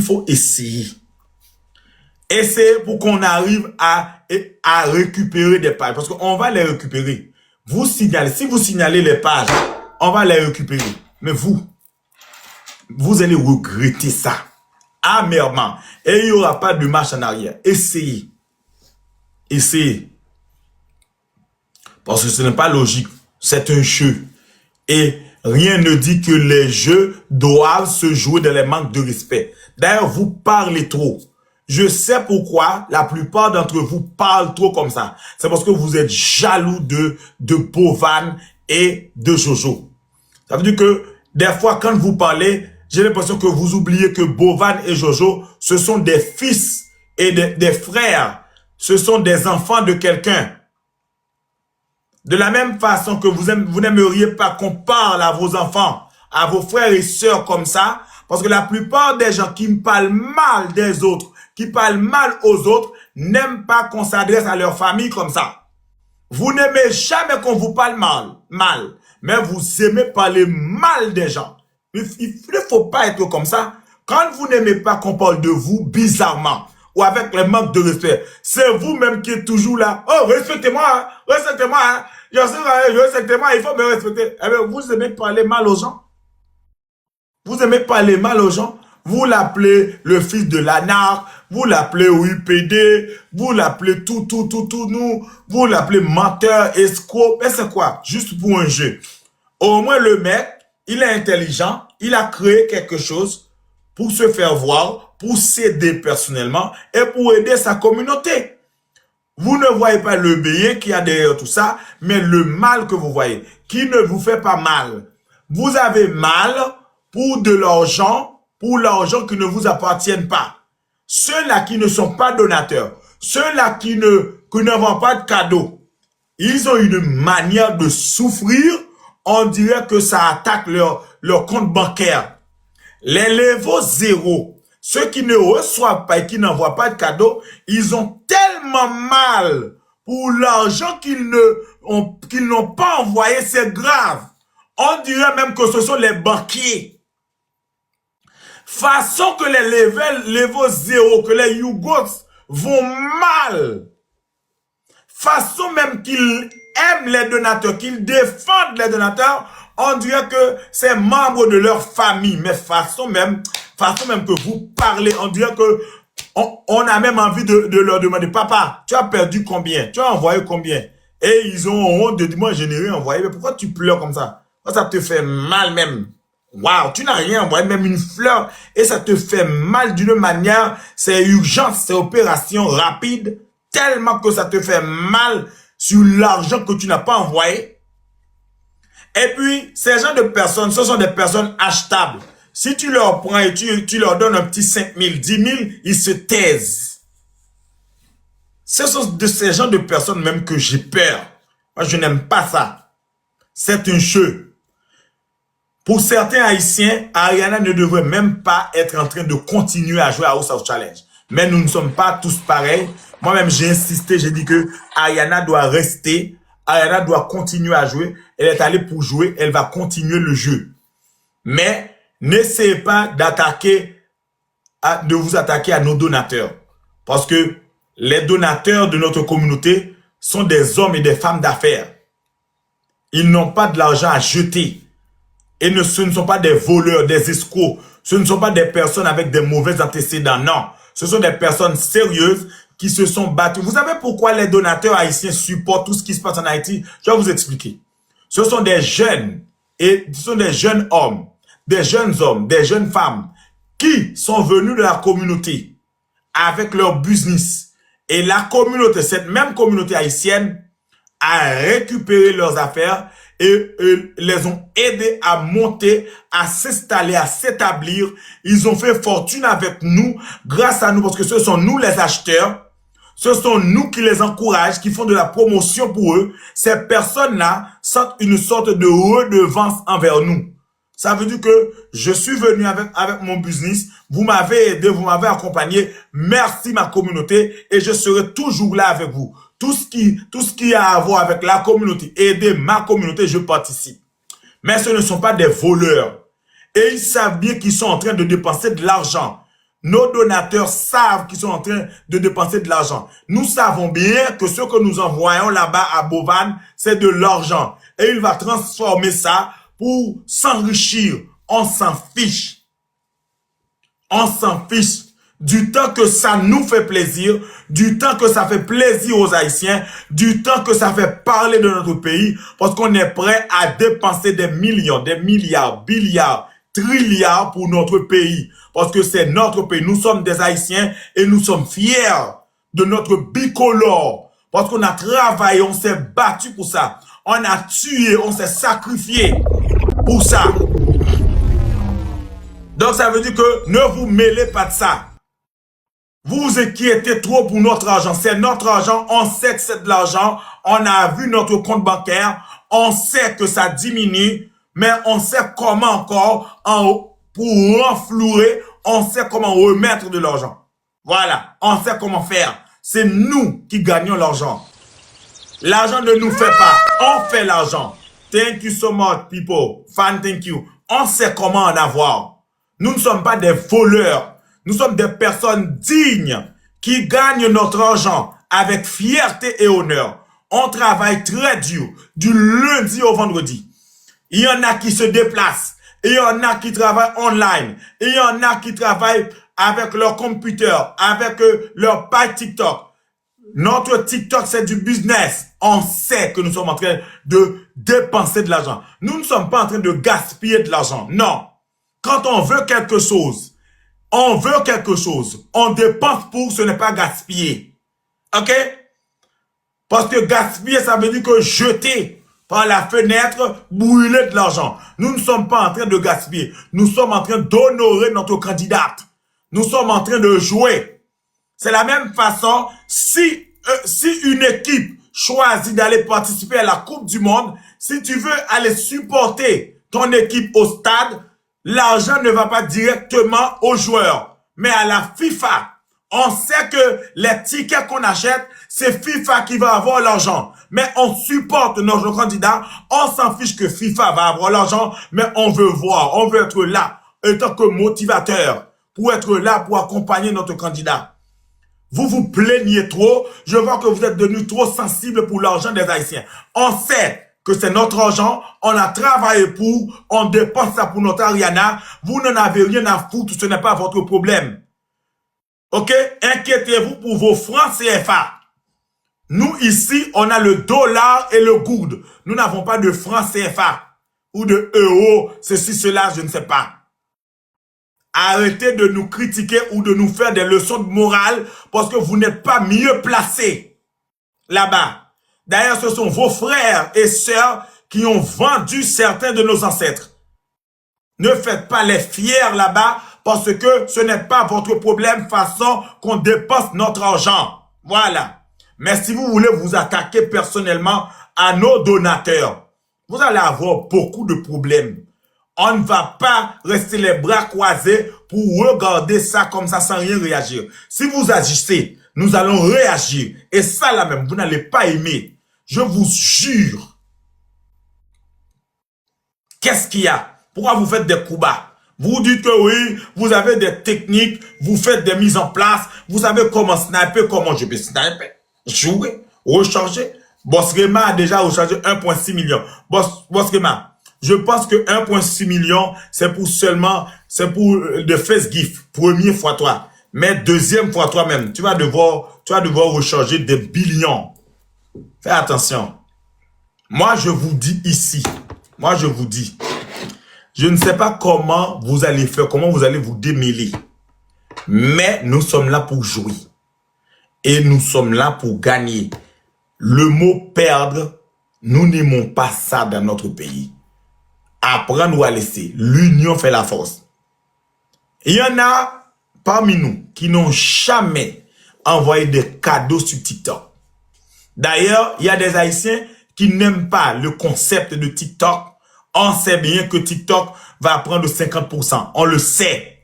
faut essayer. Essayer pour qu'on arrive à récupérer des pages. Parce qu'on va les récupérer. Vous signalez. Si vous signalez les pages, on va les récupérer. Mais vous allez regretter ça. Amèrement. Et il n'y aura pas de marche en arrière. Essayez. Essayez. Parce que ce n'est pas logique. C'est un jeu. Et rien ne dit que les jeux doivent se jouer dans les manques de respect. D'ailleurs, vous parlez trop. Je sais pourquoi la plupart d'entre vous parlent trop comme ça. C'est parce que vous êtes jaloux de Bovan et de Jojo. Ça veut dire que des fois, quand vous parlez, j'ai l'impression que vous oubliez que Bovan et Jojo, ce sont des fils et des frères. Ce sont des enfants de quelqu'un. De la même façon que vous n'aimeriez pas qu'on parle à vos enfants, à vos frères et sœurs comme ça, parce que la plupart des gens qui me parlent mal des autres, qui parlent mal aux autres, n'aiment pas qu'on s'adresse à leur famille comme ça. Vous n'aimez jamais qu'on vous parle mal, mais vous aimez parler mal des gens. Il ne faut pas être comme ça. Quand vous n'aimez pas qu'on parle de vous bizarrement, ou avec le manque de respect, c'est vous-même qui êtes toujours là. Oh, respectez-moi, hein, respectez-moi, hein. Respectez-moi, il faut me respecter. Eh bien, vous aimez parler mal aux gens. Vous aimez parler mal aux gens. Vous l'appelez le fils de l'anarque, vous l'appelez UPD, vous l'appelez tout, nous, vous l'appelez menteur, escroc. Mais c'est quoi? Juste pour un jeu. Au moins, le mec, il est intelligent, il a créé quelque chose pour se faire voir, pour s'aider personnellement et pour aider sa communauté. Vous ne voyez pas le bien qu'il y a derrière tout ça, mais le mal que vous voyez, qui ne vous fait pas mal. Vous avez mal pour de l'argent, pour l'argent qui ne vous appartient pas. Ceux-là qui ne sont pas donateurs, ceux-là qui n'envoient pas de cadeaux, ils ont une manière de souffrir, on dirait que ça attaque leur compte bancaire. Les niveaux zéro, ceux qui ne reçoivent pas et qui n'envoient pas de cadeaux, ils ont tellement mal pour l'argent qu'ils n'ont pas envoyé, c'est grave. On dirait même que ce sont les banquiers. Façon que les niveaux zéro, que les Yougos vont mal. Façon même qu'ils aiment les donateurs, qu'ils défendent les donateurs, on dirait que c'est membres de leur famille. Mais façon même que vous parlez, on dirait que on a même envie de leur demander, papa, tu as perdu combien? Tu as envoyé combien? Et ils ont honte de dire, moi je n'ai rien envoyé. Mais pourquoi tu pleures comme ça? Ça te fait mal même. Waouh, tu n'as rien envoyé, même une fleur. Et ça te fait mal d'une manière, c'est urgence, c'est opération rapide. Tellement que ça te fait mal sur l'argent que tu n'as pas envoyé. Et puis, ces gens de personnes, ce sont des personnes achetables. Si tu leur prends et tu leur donnes un petit 5 000, 10 000, ils se taisent. Ce sont de ces gens de personnes même que j'ai peur. Moi, je n'aime pas ça. C'est un jeu. Pour certains Haïtiens, Ariana ne devrait même pas être en train de continuer à jouer à House of Challenge. Mais nous ne sommes pas tous pareils. Moi-même, j'ai insisté, j'ai dit que Ariana doit rester. Ariana doit continuer à jouer. Elle est allée pour jouer, elle va continuer le jeu. Mais n'essayez pas de vous attaquer à nos donateurs. Parce que les donateurs de notre communauté sont des hommes et des femmes d'affaires. Ils n'ont pas de l'argent à jeter. Et ce ne sont pas des voleurs, des escrocs. Ce ne sont pas des personnes avec des mauvais antécédents. Non. Ce sont des personnes sérieuses qui se sont battues. Vous savez pourquoi les donateurs haïtiens supportent tout ce qui se passe en Haïti? Je vais vous expliquer. Ce sont des jeunes et ce sont des jeunes hommes, des jeunes femmes qui sont venus de la communauté avec leur business. Et la communauté, cette même communauté haïtienne a récupéré leurs affaires et les ont aidés à monter, à s'installer, à s'établir. Ils ont fait fortune avec nous, grâce à nous, parce que ce sont nous les acheteurs. Ce sont nous qui les encourageons, qui font de la promotion pour eux. Ces personnes-là sentent une sorte de redevance envers nous. Ça veut dire que je suis venu avec mon business, vous m'avez aidé, vous m'avez accompagné. Merci ma communauté et je serai toujours là avec vous. Tout ce qui a à voir avec la communauté, aider ma communauté, je participe. Mais ce ne sont pas des voleurs. Et ils savent bien qu'ils sont en train de dépenser de l'argent. nos donateurs savent qu'ils sont en train de dépenser de l'argent. Nous savons bien que ce que nous envoyons là-bas à Bovan, c'est de l'argent. Et il va transformer ça pour s'enrichir. On s'en fiche. On s'en fiche. Du temps que ça nous fait plaisir, du temps que ça fait plaisir aux Haïtiens, du temps que ça fait parler de notre pays, parce qu'on est prêt à dépenser des millions, des milliards, billiards, trilliards pour notre pays. Parce que c'est notre pays. Nous sommes des Haïtiens et nous sommes fiers de notre bicolore. Parce qu'on a travaillé, on s'est battu pour ça. On a tué, on s'est sacrifié pour ça. Donc ça veut dire que ne vous mêlez pas de ça. Vous vous inquiétez trop pour notre argent. C'est notre argent. On sait que c'est de l'argent. On a vu notre compte bancaire. On sait que ça diminue. Mais on sait comment encore, pour renflouer, on sait comment remettre de l'argent. Voilà. On sait comment faire. C'est nous qui gagnons l'argent. L'argent ne nous fait pas. On fait l'argent. Thank you so much, people. Fan, thank you. On sait comment en avoir. Nous ne sommes pas des voleurs. Nous sommes des personnes dignes qui gagnent notre argent avec fierté et honneur. On travaille très dur, du lundi au vendredi. Il y en a qui se déplacent, il y en a qui travaillent online, il y en a qui travaillent avec leur computer, avec leur page TikTok. Notre TikTok, c'est du business. On sait que nous sommes en train de dépenser de l'argent. Nous ne sommes pas en train de gaspiller de l'argent. Non. Quand on veut quelque chose, on dépense pour, ce n'est pas gaspiller. OK? Parce que gaspiller, ça veut dire que jeter par la fenêtre, brûler de l'argent. Nous ne sommes pas en train de gaspiller. Nous sommes en train d'honorer notre candidate. Nous sommes en train de jouer. C'est la même façon, si une équipe choisit d'aller participer à la Coupe du Monde, si tu veux aller supporter ton équipe au stade, l'argent ne va pas directement aux joueurs, mais à la FIFA. On sait que les tickets qu'on achète, c'est FIFA qui va avoir l'argent. Mais on supporte notre candidat. On s'en fiche que FIFA va avoir l'argent, mais on veut voir, on veut être là, en tant que motivateur, pour être là, pour accompagner notre candidat. Vous vous plaignez trop. Je vois que vous êtes devenus trop sensibles pour l'argent des Haïtiens. On sait que c'est notre argent, on a travaillé pour, on dépense ça pour notre Ariana, vous n'en avez rien à foutre, ce n'est pas votre problème. Ok? Inquiétez-vous pour vos francs CFA. Nous ici, on a le dollar et le gourde. Nous n'avons pas de francs CFA ou de euros, ceci, cela, je ne sais pas. Arrêtez de nous critiquer ou de nous faire des leçons de morale parce que vous n'êtes pas mieux placés là-bas. D'ailleurs, ce sont vos frères et sœurs qui ont vendu certains de nos ancêtres. Ne faites pas les fiers là-bas parce que ce n'est pas votre problème façon qu'on dépense notre argent. Voilà. Mais si vous voulez vous attaquer personnellement à nos donateurs, vous allez avoir beaucoup de problèmes. On ne va pas rester les bras croisés pour regarder ça comme ça sans rien réagir. Si vous agissez, nous allons réagir. Et ça là même, vous n'allez pas aimer. Je vous jure. Qu'est-ce qu'il y a? Pourquoi vous faites des coups bas? Vous dites que oui, vous avez des techniques, vous faites des mises en place, vous savez comment sniper, comment je peux sniper, jouer, recharger. Boss Rema a déjà rechargé 1,6 million. Boss Rema, je pense que 1,6 million, c'est pour de face gift, premier fois toi. Mais deuxième fois toi-même, tu vas devoir recharger des billions. Fais attention. Moi, je vous dis ici, je ne sais pas comment vous allez faire, comment vous allez vous démêler. Mais nous sommes là pour jouer. Et nous sommes là pour gagner. Le mot perdre, nous n'aimons pas ça dans notre pays. Apprendre ou à laisser. L'union fait la force. Il y en a parmi nous qui n'ont jamais envoyé des cadeaux sur TikTok. D'ailleurs, il y a des Haïtiens qui n'aiment pas le concept de TikTok. On sait bien que TikTok va prendre 50%. On le sait.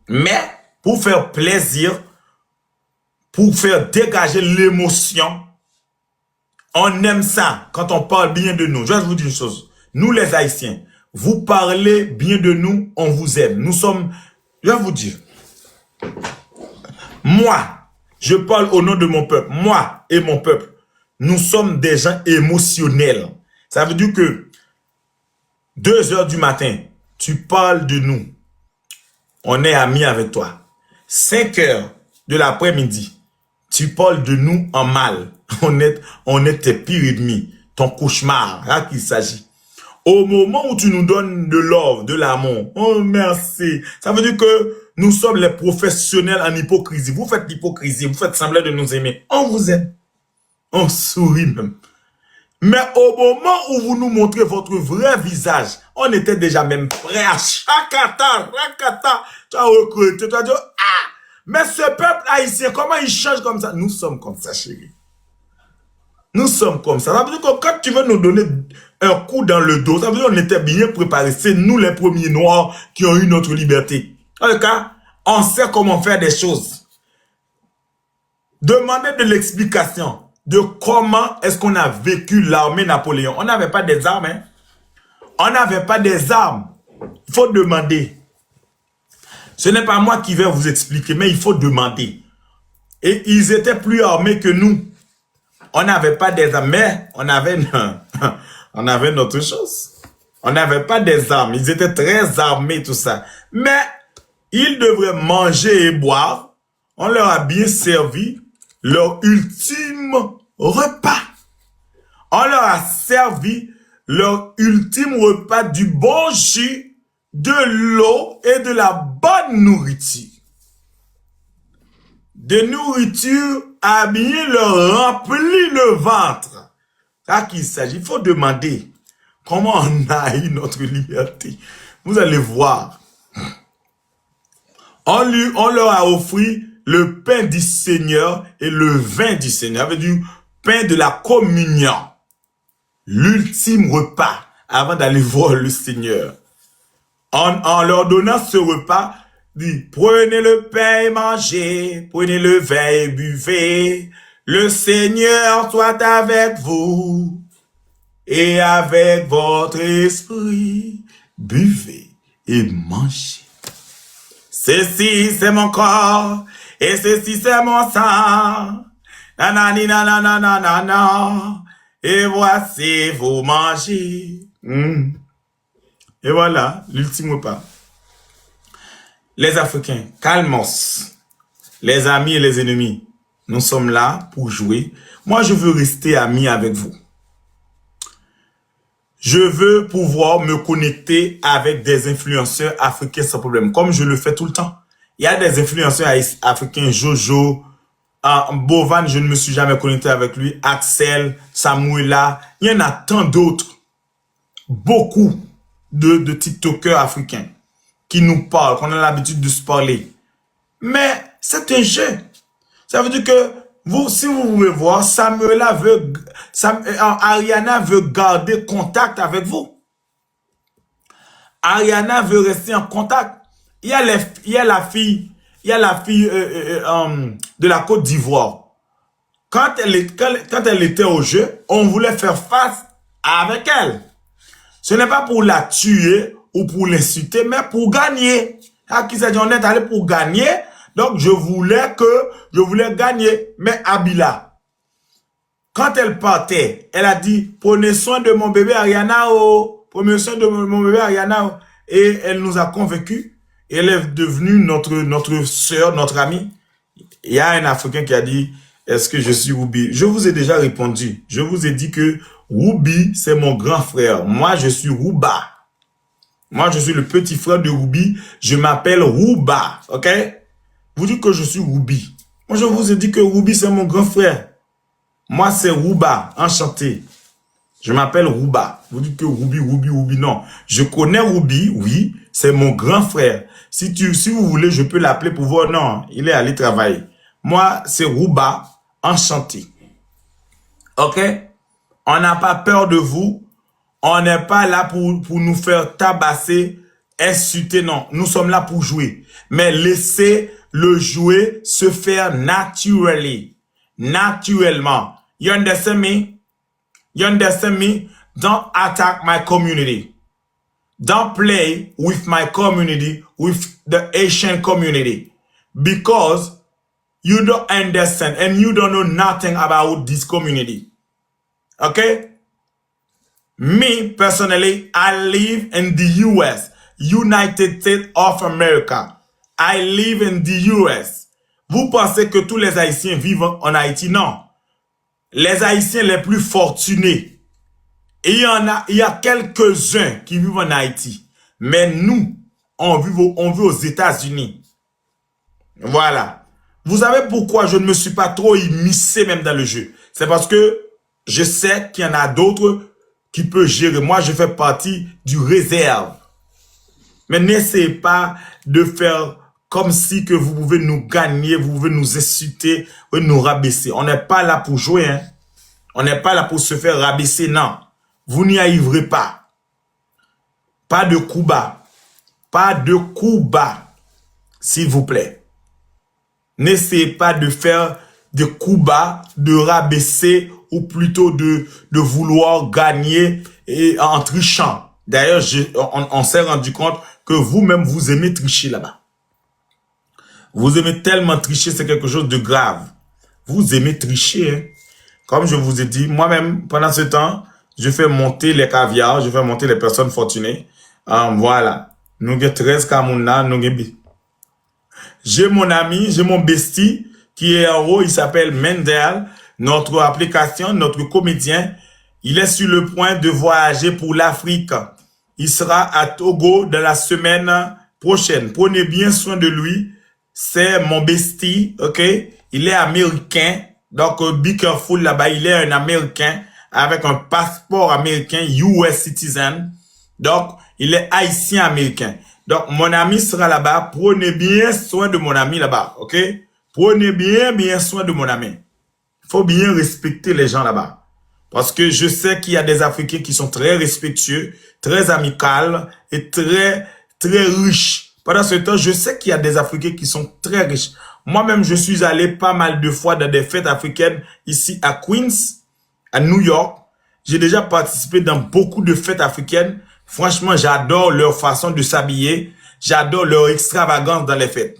Mais pour faire plaisir, pour faire dégager l'émotion, on aime ça quand on parle bien de nous. Je vais vous dire une chose. Nous les Haïtiens, vous parlez bien de nous, on vous aime. Nous sommes, je vais vous dire, Moi, je parle au nom de mon peuple. Moi et mon peuple, nous sommes des gens émotionnels. Ça veut dire que 2 heures du matin, tu parles de nous. On est amis avec toi. 5 heures de l'après-midi, tu parles de nous en mal. On est tes pires ennemis, ton cauchemar, là qu'il s'agit. Au moment où tu nous donnes de l'or, de l'amour, oh merci. Ça veut dire que nous sommes les professionnels en hypocrisie. Vous faites l'hypocrisie, vous faites semblant de nous aimer. On vous aime. On sourit même. Mais au moment où vous nous montrez votre vrai visage, on était déjà même prêts à chakata. Tu as recruté, tu as dit, ah, mais ce peuple haïtien, comment il change comme ça? Nous sommes comme ça, chérie. Nous sommes comme ça. Ça veut dire que quand tu veux nous donner un coup dans le dos, ça veut dire qu'on était bien préparés. C'est nous les premiers noirs qui ont eu notre liberté. En tout cas, on sait comment faire des choses. Demandez de l'explication de comment est-ce qu'on a vécu l'armée Napoléon. On n'avait pas des armes. Hein? On n'avait pas des armes. Il faut demander. Ce n'est pas moi qui vais vous expliquer, mais il faut demander. Et ils étaient plus armés que nous. On n'avait pas des armes, mais on avait notre chose. On n'avait pas des armes. Ils étaient très armés, tout ça. Mais ils devraient manger et boire. On leur a bien servi leur ultime repas. On leur a servi leur ultime repas du bon jus, de l'eau et de la bonne nourriture. De nourriture à bien leur remplir le ventre. Ça qu'il s'agit. Il faut demander comment on a eu notre liberté. Vous allez voir. On leur a offert le pain du Seigneur et le vin du Seigneur. Ça veut dire pain de la communion. L'ultime repas avant d'aller voir le Seigneur. En leur donnant ce repas, dit, prenez le pain et mangez, prenez le vin et buvez. Le Seigneur soit avec vous et avec votre esprit. Buvez et mangez. Ceci c'est mon corps et ceci c'est mon sang. Nanani nanana. Et voici vous mangez. Et voilà, l'ultime repas. Les Africains, calmos. Les amis et les ennemis, nous sommes là pour jouer. Moi, je veux rester ami avec vous. Je veux pouvoir me connecter avec des influenceurs africains sans problème, comme je le fais tout le temps. Il y a des influenceurs africains, Jojo, Bovan, je ne me suis jamais connecté avec lui, Axel, Samuela, il y en a tant d'autres. Beaucoup de TikTokers africains qui nous parlent, qu'on a l'habitude de se parler. Mais c'est un jeu. Ça veut dire que vous, si vous voulez voir, Ariana veut garder contact avec vous. Ariana veut rester en contact. Il y a la fille de la Côte d'Ivoire. Quand elle était au jeu, on voulait faire face avec elle. Ce n'est pas pour la tuer ou pour l'insulter, mais pour gagner. À qui s'est dit, on est allé pour gagner. Donc, je voulais gagner. Mais Abila, quand elle partait, elle a dit, prenez soin de mon bébé Ariana, oh. Prenez soin de mon bébé Ariana, oh. Et elle nous a convaincus. Elle est devenue notre sœur, notre amie. Il y a un Africain qui a dit, est-ce que je suis Ruby? Je vous ai déjà répondu. Je vous ai dit que Ruby, c'est mon grand frère. Moi, je suis Rouba. Moi, je suis le petit frère de Ruby. Je m'appelle Rouba. OK? Vous dites que je suis Ruby. Moi, je vous ai dit que Ruby, c'est mon grand frère. Moi, c'est Rouba. Enchanté. Je m'appelle Rouba. Vous dites que Ruby. Non. Je connais Ruby, oui. C'est mon grand frère. Si vous voulez, je peux l'appeler pour voir. Non, il est allé travailler. Moi, c'est Rouba. Enchanté. OK? On n'a pas peur de vous. On n'est pas là pour nous faire tabasser, insulter. Non, nous sommes là pour jouer. Mais laissez le jouer se faire naturellement. You understand me? You understand me? Don't attack my community. Don't play with my community, with the Asian community. Because you don't understand and you don't know nothing about this community. Okay? Me, personally, I live in the US, United States of America. I live in the US. Vous pensez que tous les Haïtiens vivent en Haïti? Non. Les Haïtiens les plus fortunés. Et il y a quelques-uns qui vivent en Haïti. Mais nous, on vit aux États-Unis. Voilà. Vous savez pourquoi je ne me suis pas trop immiscé même dans le jeu? C'est parce que je sais qu'il y en a d'autres qui peuvent gérer. Moi, je fais partie du réserve. Mais n'essayez pas de faire comme si que vous pouvez nous gagner, vous pouvez nous insulter, ou nous rabaisser. On n'est pas là pour jouer, hein. On n'est pas là pour se faire rabaisser, non. Vous n'y arriverez pas. Pas de coup bas. Pas de coup bas, s'il vous plaît. N'essayez pas de faire de coups bas, de rabaisser ou plutôt de vouloir gagner et en trichant. D'ailleurs, on s'est rendu compte que vous-même, vous aimez tricher là-bas. Vous aimez tellement tricher, c'est quelque chose de grave. Vous aimez tricher. Hein? Comme je vous ai dit, moi-même, pendant ce temps, je fais monter les caviars, je fais monter les personnes fortunées. Voilà. Nous avons 13 Kamouna, nous avons... J'ai mon ami, j'ai mon bestie qui est en haut, il s'appelle Mendel. Notre application, notre comédien, il est sur le point de voyager pour l'Afrique. Il sera à Togo dans la semaine prochaine. Prenez bien soin de lui. C'est mon bestie, ok? Il est américain. Donc, be careful là-bas. Il est un Américain avec un passeport américain, US citizen. Donc, il est haïtien-américain. Donc, mon ami sera là-bas. Prenez bien soin de mon ami là-bas, ok? Prenez bien soin de mon ami. Il faut bien respecter les gens là-bas. Parce que je sais qu'il y a des Africains qui sont très respectueux, très amicaux et très riches. Pendant ce temps, je sais qu'il y a des Africains qui sont très riches. Moi-même, je suis allé pas mal de fois dans des fêtes africaines ici à Queens, à New York. J'ai déjà participé dans beaucoup de fêtes africaines. Franchement, j'adore leur façon de s'habiller. J'adore leur extravagance dans les fêtes.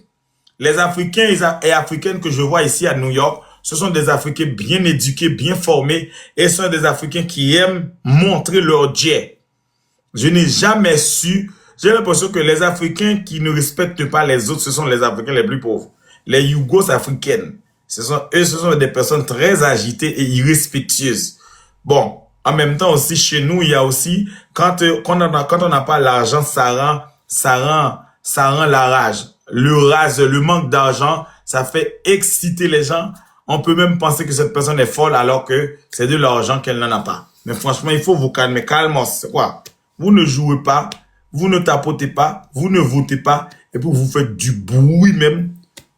Les Africains et Africaines que je vois ici à New York, ce sont des Africains bien éduqués, bien formés. Et ce sont des Africains qui aiment montrer leur jet. Je n'ai jamais su... J'ai l'impression que les Africains qui ne respectent pas les autres, ce sont les Africains les plus pauvres. Les Yougos africaines. Ce sont des personnes très agitées et irrespectueuses. Bon, en même temps aussi, chez nous, il y a aussi, quand on n'a pas l'argent, ça rend la rage. Le manque d'argent, ça fait exciter les gens. On peut même penser que cette personne est folle alors que c'est de l'argent qu'elle n'en a pas. Mais franchement, il faut vous calmer. Calmos, c'est quoi? Vous ne jouez pas. Vous ne tapotez pas, vous ne votez pas, et puis vous faites du bruit même.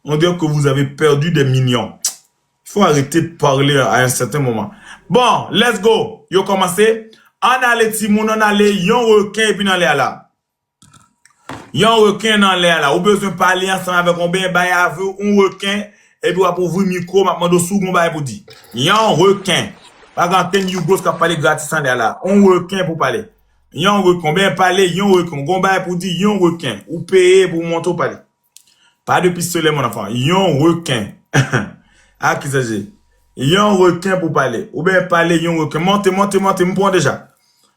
On dirait que vous avez perdu des millions. Il faut arrêter de parler à un certain moment. Bon, let's go. Yo commencé. On allait Timoun, on allait yon requin et puis on là. Yon requin dans l'air là. Ou besoin de parler ensemble avec un ben bail avec un requin et puis pour ouvrir micro, maintenant de sous bail pour dire. Yon requin. Pas grand ten Yougos qui parler gratis en l'air là. Un requin pour parler. Yon requin, ben parler, yon requin, gomba pour dire yon requin, ou payer pour monter parler. Pas de pistolet, mon enfant, yon requin. Ah, qui s'agit? Yon requin pour parler, ou ben parler, yon requin, montez, me prends déjà.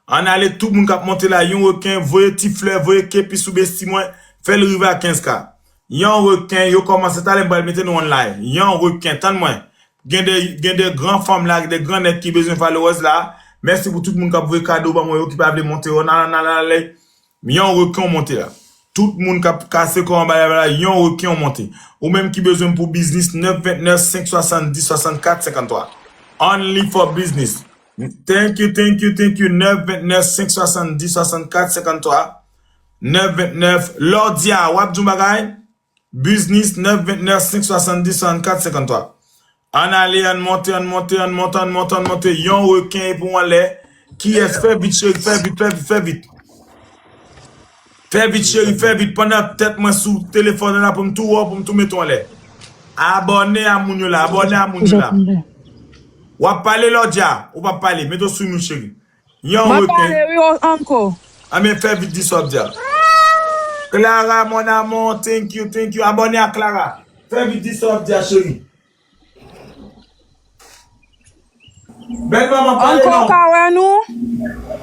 On allait tout le monde qui monter là, yon requin, voyez petit fleur, voyez képi sous bestimoin, fait le river à 15K. Yon requin, yo commence à aller mettre nous en live. Yon requin, tant de moins. Gen de grandes femmes là, des grands nègres qui besoin de followers là. Merci pour tout le monde qui a pris cadeau, qui peut aller monter. Yon requin monter là. Tout le monde qui a cassé comme là, yon requin monter. Ou même qui besoin pour business 929 570 64 53. Only for business. Thank you. 929 570 64 53. 929 Lordia, wap du bagay. Business 929 570 64 53. On allait, on monte. Yon requin pour aller. Qui est fait vite, chérie, fait vite. Fais vite, chérie, fais vite. Pendant peut-être moi sous téléphone là pour me tout mettre en l'air. Abonnez à mon là. Ou pas parler l'audia, ou pas parler, mettez sous nous, chérie. Yon requin. Encore. Ah, mais fais vite, dis ça, Clara, mon amour, thank you. Abonnez à Clara. Fais vite dire ça, dire chérie. Belle maman, parle Encore non. kawa nous?